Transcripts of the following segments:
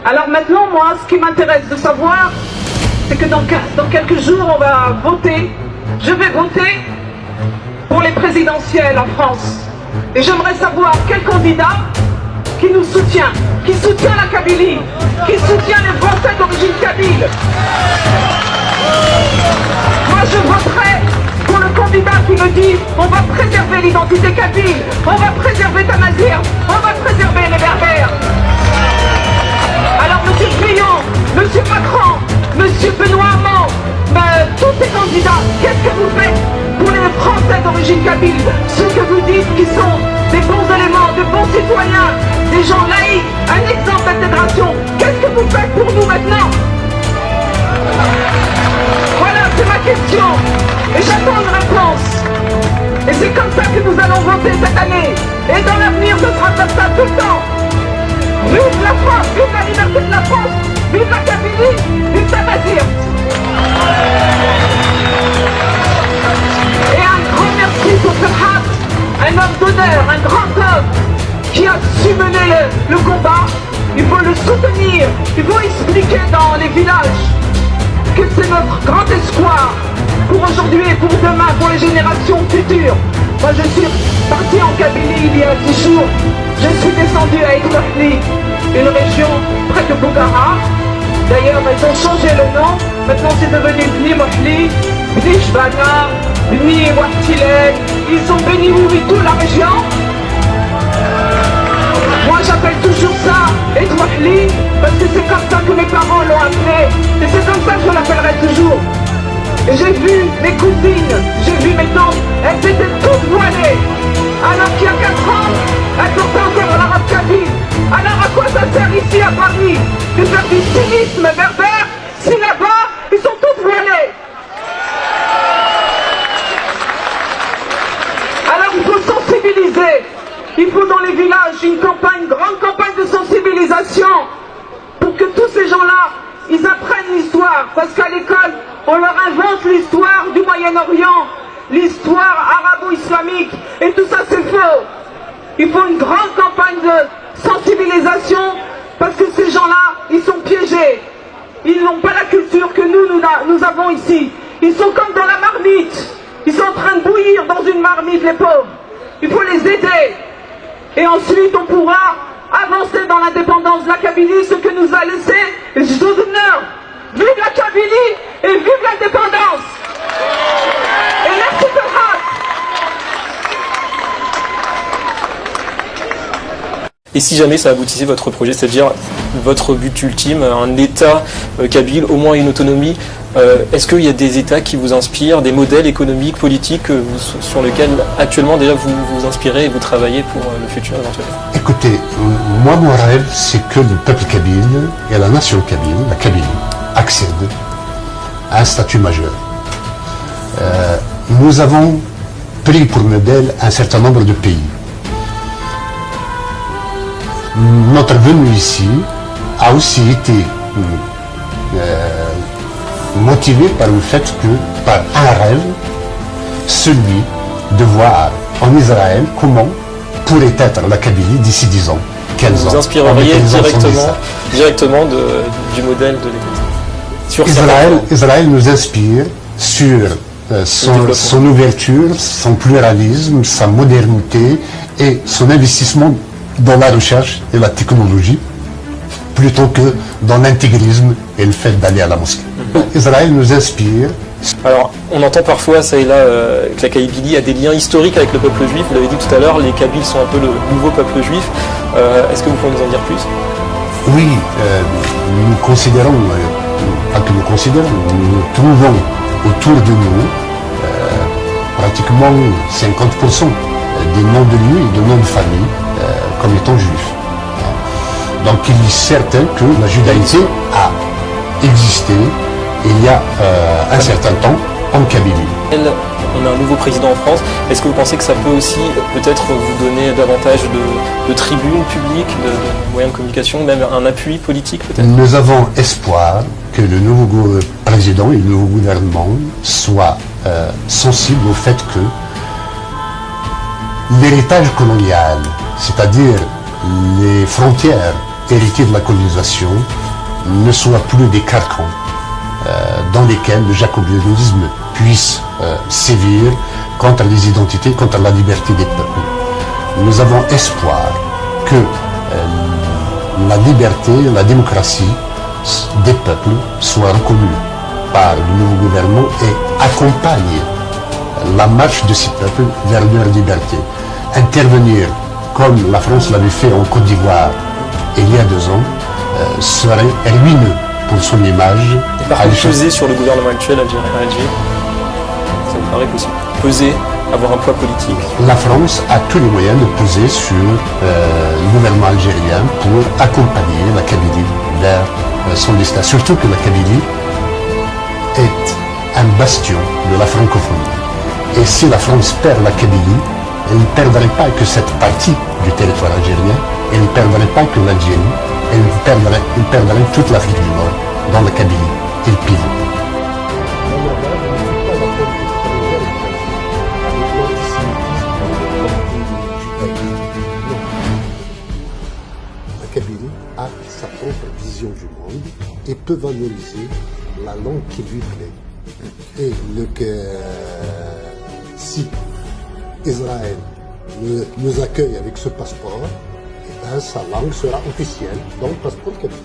Alors maintenant, moi, ce qui m'intéresse de savoir, c'est que dans quelques jours, on va voter. Je vais voter pour les présidentielles en France. Et j'aimerais savoir quel candidat qui nous soutient, qui soutient la Kabylie, qui soutient les Français d'origine kabyle. Moi, je voterai pour le candidat qui me dit on va préserver l'identité kabyle, on va préserver Tamazir, on va préserver les Berbères. Alors, monsieur Fillon, monsieur Macron, monsieur Benoît Hamon, tous ces candidats, qu'est-ce que vous faites pour les Français d'origine kabyle, ceux que vous dites qui sont des bons éléments, de bons citoyens, des gens laïcs, un exemple d'intégration? Qu'est-ce que vous faites pour nous maintenant? Voilà, c'est ma question. Et j'attends une réponse. Et c'est comme ça que nous allons voter cette année. Et dans l'avenir, ce sera comme ça tout le temps. Vive la France, vive la liberté de la France, vive la Kabylie, vive Tamazir. Et un grand merci pour Ferhat, un homme d'honneur, un grand homme qui a su mener le combat. Il faut le soutenir, il faut expliquer dans les villages que c'est notre grand espoir pour aujourd'hui et pour demain, pour les générations futures. Moi, je suis parti en Kabylie il y a 10 jours. Je suis descendu à Etouahli, une région près de Bougara. D'ailleurs, ils ont changé le nom. Maintenant, c'est devenu Bni Mohli, Bni Shbana, Bni Wahtilel. Ils ont béni tout la région. Moi, j'appelle toujours ça Etouahli parce que c'est comme ça que mes parents l'ont appelé. Et c'est comme ça que je l'appellerai toujours. Et j'ai vu mes cousines, j'ai vu mes tantes, elles étaient toutes voilées. Alors qu'il y a 4 ans, elles portaient encore l'arabe kabyle. Alors à quoi ça sert ici à Paris de faire du cynisme berbère si là-bas, ils sont tous voilés? Alors il faut sensibiliser. Il faut dans les villages une grande campagne de sensibilisation pour que tous ces gens-là, ils apprennent l'histoire. Parce qu'à l'école, on leur invente l'histoire du Moyen-Orient, l'histoire arabo-islamique, et tout ça c'est faux. Il faut une grande campagne de sensibilisation parce que ces gens-là, ils sont piégés. Ils n'ont pas la culture que nous avons ici. Ils sont comme dans la marmite. Ils sont en train de bouillir dans une marmite, les pauvres. Il faut les aider. Et ensuite, on pourra avancer dans l'indépendance de la Kabylie, ce que nous a laissé les honneurs. Vive la Kabylie et vive l'indépendance. Et merci Ferhat. Et si jamais ça aboutissait votre projet, c'est-à-dire votre but ultime, un État kabyle, au moins une autonomie, est-ce qu'il y a des États qui vous inspirent, des modèles économiques, politiques sur lesquels actuellement déjà vous vous inspirez et vous travaillez pour le futur éventuellement? Écoutez, moi mon rêve c'est que le peuple kabyle et la nation kabyle, la Kabylie, accèdent à un statut majeur. Nous avons pris pour modèle un certain nombre de pays. Notre venue ici a aussi été motivée par le fait que, par un rêve, celui de voir en Israël comment pourrait être la Kabylie d'ici 10 ans, 15 ans. Vous inspireriez directement du modèle de l'Église. Israël nous inspire sur son ouverture, son pluralisme, sa modernité et son investissement dans la recherche et la technologie, plutôt que dans l'intégrisme et le fait d'aller à la mosquée. Israël nous inspire. Alors, on entend parfois, ça et là, que la Kabylie a des liens historiques avec le peuple juif. Vous l'avez dit tout à l'heure, les Kabyles sont un peu le nouveau peuple juif. Est-ce que vous pouvez nous en dire plus? Oui, nous considérons, pas que nous considérons, nous trouvons autour de nous pratiquement 50% des noms de lieux et de noms de famille comme étant juifs. Donc il est certain que la judaïté a existé il y a un certain temps en Kabylie. On a un nouveau président en France. Est-ce que vous pensez que ça peut aussi peut-être vous donner davantage de tribunes publiques, de moyens de communication, même un appui politique peut-être? Nous avons espoir que le nouveau président et le nouveau gouvernement soient sensibles au fait que l'héritage colonial, c'est-à-dire les frontières héritiers de la colonisation, ne soient plus des carcans dans lesquels le jacobinisme puisse sévir contre les identités, contre la liberté des peuples. Nous avons espoir que la liberté, la démocratie des peuples soit reconnue par le nouveau gouvernement et accompagne la marche de ces peuples vers leur liberté. Intervenir comme la France l'avait fait en Côte d'Ivoire il y a 2 ans serait ruineux pour son image. Et par contre, peser sur le gouvernement actuel algérien, ça vous paraît possible? Peser, avoir un poids politique? La France a tous les moyens de peser sur le gouvernement algérien pour accompagner la Kabylie vers son destin. Surtout que la Kabylie est un bastion de la francophonie. Et si la France perd la Kabylie, elle ne perdrait pas que cette partie du territoire algérien, elle ne perdrait pas que l'Algérie, elle perdrait toute l'Afrique du Nord dans la Kabylie et le pivot. La Kabylie a sa propre vision du monde et peut valoriser la langue qui lui plaît. Et si Israël nous accueille avec ce passeport, eh bien, sa langue sera officielle dans le passeport kabyle.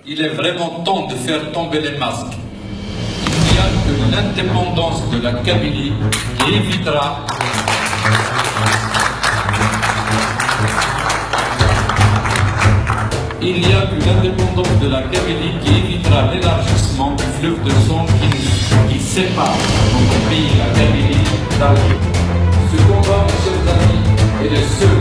Il est vraiment temps de faire tomber les masques. Il n'y a que l'indépendance de la Kabylie qui évitera l'élargissement du fleuve de sang qui sépare notre pays, la Kabylie, d'Alger. Ce combat, mes chers amis, est le seul